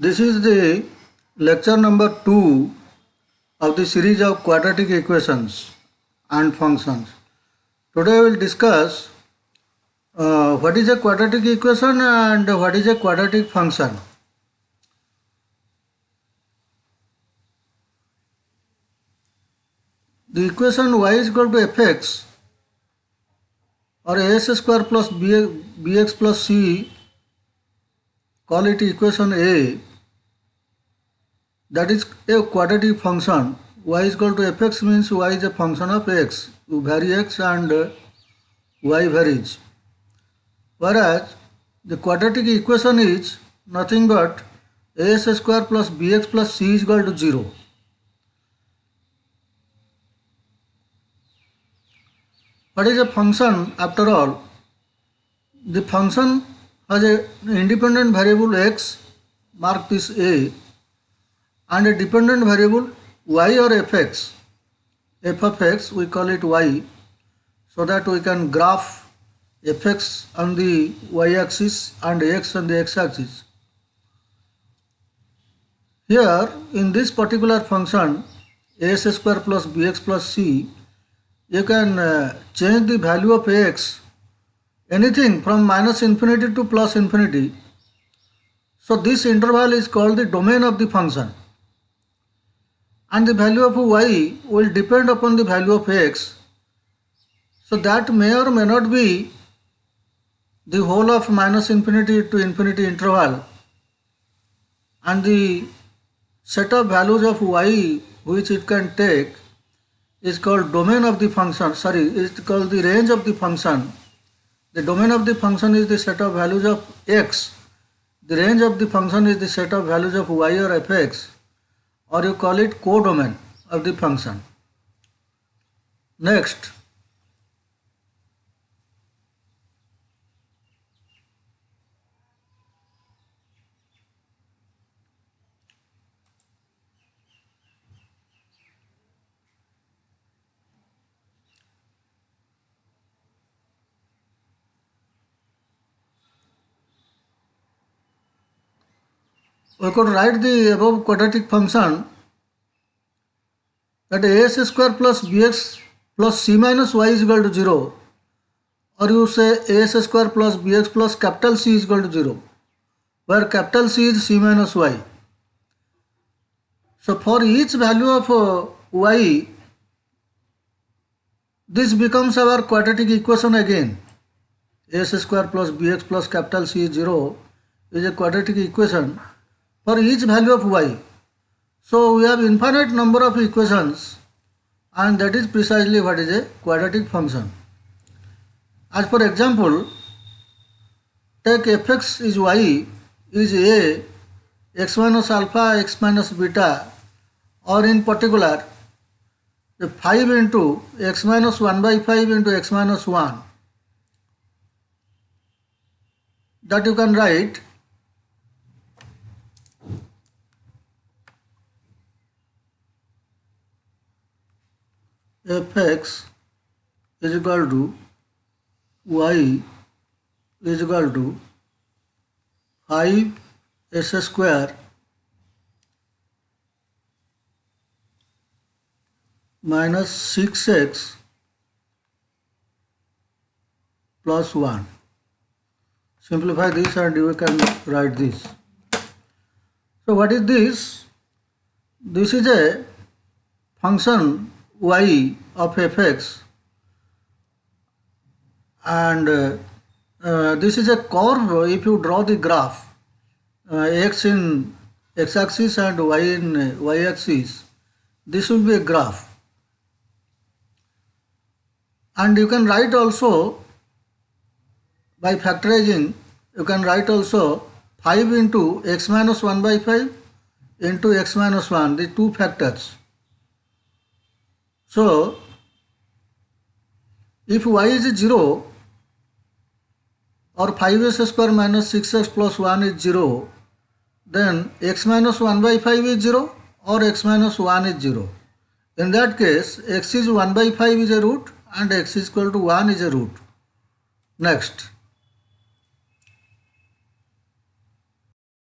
This is the lecture number 2 of the series of quadratic equations and functions. Today we will discuss what is a quadratic equation and what is a quadratic function. The equation y is equal to fx or as square plus bx plus c, call it equation A, that is a quadratic function. Y is equal to fx means y is a function of x. You vary x and y varies. Whereas the quadratic equation is nothing but as square plus bx plus c is equal to 0. What is a function after all? The function has an independent variable x, mark this A, and a dependent variable y or fx. F of x, we call it y, so that we can graph fx on the y-axis and x on the x-axis. Here, in this particular function, as square plus bx plus c, you can change the value of x, anything from minus infinity to plus infinity. So this interval is called the domain of the function. And the value of y will depend upon the value of x. So that may or may not be the whole of minus infinity to infinity interval. And the set of values of y which it can take is called domain of the function, is called the range of the function. The domain of the function is the set of values of x. The range of the function is the set of values of y or fx, or you call it codomain of the function. Next, we could write the above quadratic function that as square plus bx plus c minus y is equal to 0, or you say as square plus bx plus capital C is equal to 0, where capital C is c minus y. So for each value of y, this becomes our quadratic equation again. As square plus bx plus capital C is 0 is a quadratic equation for each value of y. So we have infinite number of equations, and that is precisely what is a quadratic function. As for example, take fx is y is a x minus alpha x minus beta, or in particular 5 into x minus 1 by 5 into x minus 1, that you can write fx is equal to y is equal to 5 s square minus 6x plus 1. Simplify this and you can write this. So what is this? This is a function y of fx, and this is a curve. If you draw the graph, x in x-axis and y in y-axis, this will be a graph. And you can write also, by factorizing, you can write also 5 into x minus 1 by 5 into x minus 1, the two factors. So, if y is 0 or 5s square minus 6x plus 1 is 0, then x minus 1 by 5 is 0 or x minus 1 is 0. In that case, x is 1 by 5 is a root and x is equal to 1 is a root. Next.